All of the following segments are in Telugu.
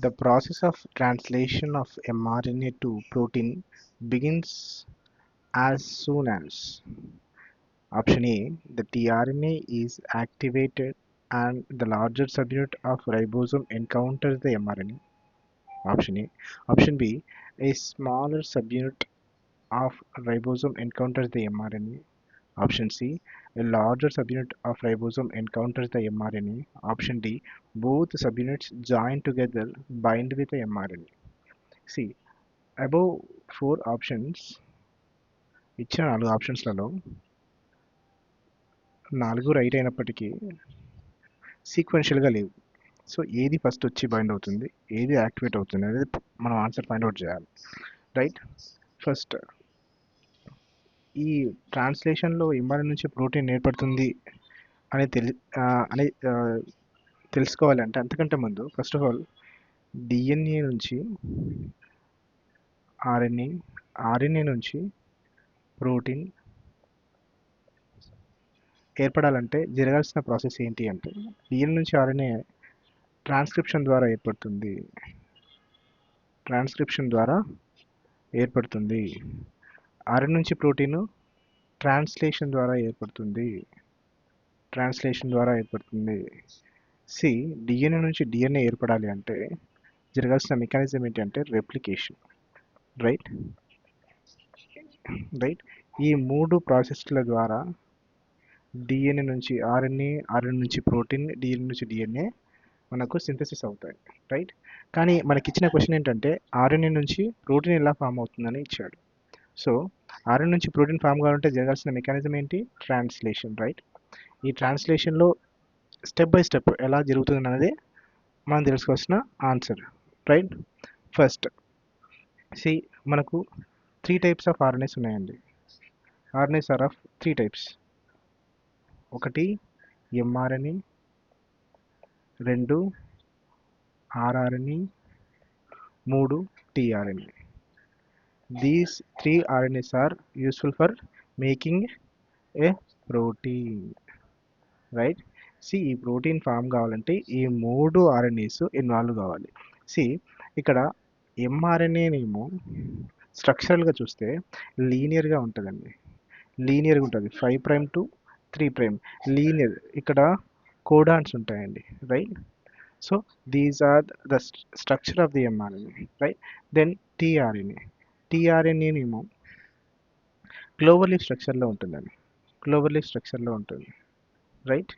The process of translation of mRNA to protein begins as soon as option A, the tRNA is activated and the larger subunit of ribosome encounters the mRNA. Option A. Option B, a smaller subunit of ribosome encounters the mRNA. Option C, a larger subunit of ribosome encounters the mRNA. Option D, both subunits join together bind with the mRNA. See, above four options, ఇచ్చిన నాలుగు ఆప్షన్స్లలో నాలుగు రైట్ అయినప్పటికీ సీక్వెన్షియల్గా లేవు. సో ఏది ఫస్ట్ వచ్చి బైండ్ అవుతుంది, ఏది యాక్టివేట్ అవుతుంది అనేది మనం ఆన్సర్ ఫైండ్ అవుట్ చేయాలి. రైట్, ఫస్ట్ ఈ ట్రాన్స్లేషన్లో ఎంఆర్ఎన్ నుంచి ప్రోటీన్ ఏర్పడుతుంది అని తెలుసుకోవాలంటే అంతకంటే ముందు ఫస్ట్ ఆఫ్ ఆల్ డిఎన్ఏ నుంచి ఆర్ఎన్ఏ, ఆర్ఎన్ఏ నుంచి ప్రోటీన్ ఏర్పడాలంటే జరగాల్సిన ప్రాసెస్ ఏంటి అంటే డిఎన్ఏ నుంచి ఆర్ఎన్ఏ ట్రాన్స్క్రిప్షన్ ద్వారా ఏర్పడుతుంది. ట్రాన్స్క్రిప్షన్ ద్వారా ఏర్పడుతుంది. ఆర్ఎన్ఏ నుంచి ప్రోటీన్ ట్రాన్స్లేషన్ ద్వారా ఏర్పడుతుంది. ట్రాన్స్లేషన్ ద్వారా ఏర్పడుతుంది. సి, డిఎన్ఏ నుంచి డిఎన్ఏ ఏర్పడాలి అంటే జరగాల్సిన మెకానిజం ఏంటి అంటే రెప్లికేషన్. రైట్ రైట్ ఈ మూడు ప్రాసెస్ల ద్వారా డిఎన్ఏ నుంచి ఆర్ఎన్ఏ, ఆర్ఎన్ఏ నుంచి ప్రోటీన్, డిఎన్ఏ నుంచి డిఎన్ఏ మనకు సింథసిస్ అవుతాయి. రైట్, కానీ మనకి ఇచ్చిన క్వశ్చన్ ఏంటంటే ఆర్ఎన్ఏ నుంచి ప్రోటీన్ ఎలా ఫామ్ అవుతుందని ఇచ్చాడు. సో ఆర్ఎన్ఏ నుంచి ప్రోటీన్ ఫామ్ కావాలంటే జరగాల్సిన మెకానిజం ఏంటి? ట్రాన్స్లేషన్. రైట్, ఈ ట్రాన్స్లేషన్లో స్టెప్ బై స్టెప్ ఎలా జరుగుతుంది అనేది మనం తెలుసుకోవాల్సిన ఆన్సర్. రైట్, ఫస్ట్ సి, మనకు 3 టైప్స్ ఆఫ్ ఆర్ఎన్ఏస్ ఉన్నాయండి. RNAs are of 3 types. ఒకటి mRNA, 2 rRNA, 3 tRNA. These 3 RNAs are useful for making a protein. Right, C, ఈ ప్రోటీన్ ఫామ్ కావాలంటే ఈ 3 RNAs ఇన్వాల్వ్ కావాలి. సి, ఇక్కడ ఎంఆర్ఎన్ఏనేమో స్ట్రక్చరల్గా చూస్తే లీనియర్గా ఉంటుందండి. లీనియర్గా ఉంటుంది, 5' to 3'. లీనియర్, ఇక్కడ కోడాన్స్ ఉంటాయండి. Right, so these are the structure of the mRNA. Right, then tRNA. టిఆర్ఎన్ఏనేమో క్లోవర్ లీఫ్ స్ట్రక్చర్లో ఉంటుందండి. క్లోవర్ లీఫ్ స్ట్రక్చర్లో ఉంటుంది. రైట్,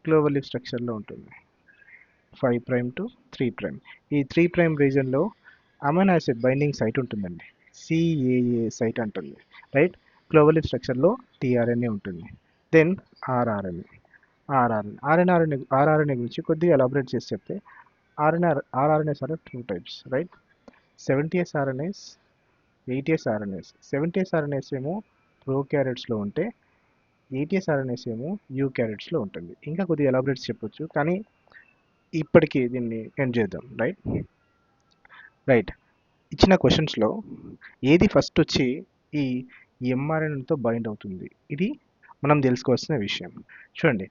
క్లోవర్ లీఫ్ స్ట్రక్చర్లో ఉంటుంది, 5' to 3'. ఈ 3' రీజన్లో అమైనో యాసిడ్ బైండింగ్ సైట్ ఉంటుందండి, సిఏఏ సైట్ అంటుంది. రైట్, క్లోవర్ లీఫ్ స్ట్రక్చర్లో టిఆర్ఎన్ఏ ఉంటుంది. Then rRNA. ఆర్ఆర్ఎన్ఏ గురించి కొద్దిగా ఎలాబరేట్ చేసి చెప్తే rRNAs are 2 types. Right, 70S RNAs, 80S RNAs. 70S RNAs ఏమో ప్రోక్యారెట్స్లో ఉంటే 80S RNAs ఏమో యూక్యారెట్స్లో ఉంటుంది. ఇంకా కొద్దిగా ఎలాబరేట్ చెప్పొచ్చు, కానీ ఇప్పటికీ దీన్ని ఎండ్ చేద్దాం. రైట్ రైట్ ఇచ్చిన క్వశ్చన్స్లో ఏది ఫస్ట్ వచ్చి ఈ ఎంఆర్ఎన్ఏతో బైండ్ అవుతుంది, ఇది మనం తెలుసుకోవాల్సిన విషయం. చూడండి,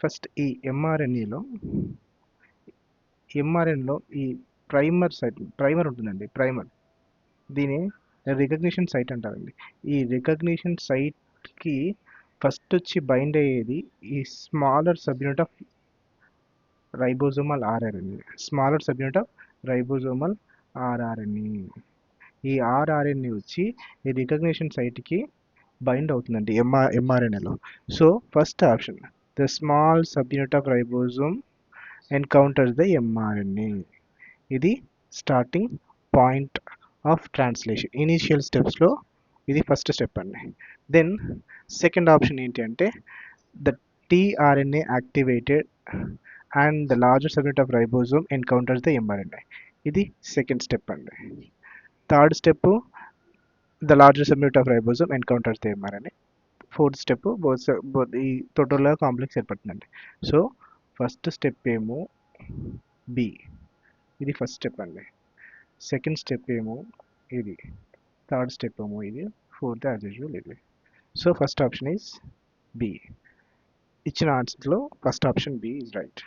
ఫస్ట్ ఈ ఎంఆర్ఎన్ఏలో ఈ ప్రైమర్ ఉంటుందండి. దీని రికగ్నిషన్ సైట్ అంటారండి. ఈ రికగ్నిషన్ సైట్కి ఫస్ట్ వచ్చి బైండ్ అయ్యేది ఈ smaller subunit of ribosomal rRNA. ఈ ఆర్ఆర్ఎన్ఏ వచ్చి ఈ రికగ్నిషన్ సైట్కి బైండ్ అవుతుందండి ఎంఆర్ఎన్ఏలో. So first option, the small subunit of ribosome encounters the mRNA. ఇది starting point of translation. Initial స్టెప్స్లో ఇది ఫస్ట్ స్టెప్ అండి. దెన్ సెకండ్ ఆప్షన్ ఏంటి అంటే the tRNA activated and the larger subunit of ribosome encounters the mRNA. ఇది సెకండ్ స్టెప్ అండి. Third step, the larger subunit of ribosome encounters the mRNA. Fourth step ఈ టోటల్గా కాంప్లెక్స్ ఏర్పడుతుందండి. సో ఫస్ట్ స్టెప్ ఏమో బి, ఇది ఫస్ట్ స్టెప్ అండి. సెకండ్ స్టెప్ ఏమో ఇది, థర్డ్ స్టెప్ ఏమో ఇది, ఫోర్త్ యాజ్ యూజువల్ ఇది. So first option is B. ఇచ్చిన ఆన్సర్లో first option B is right.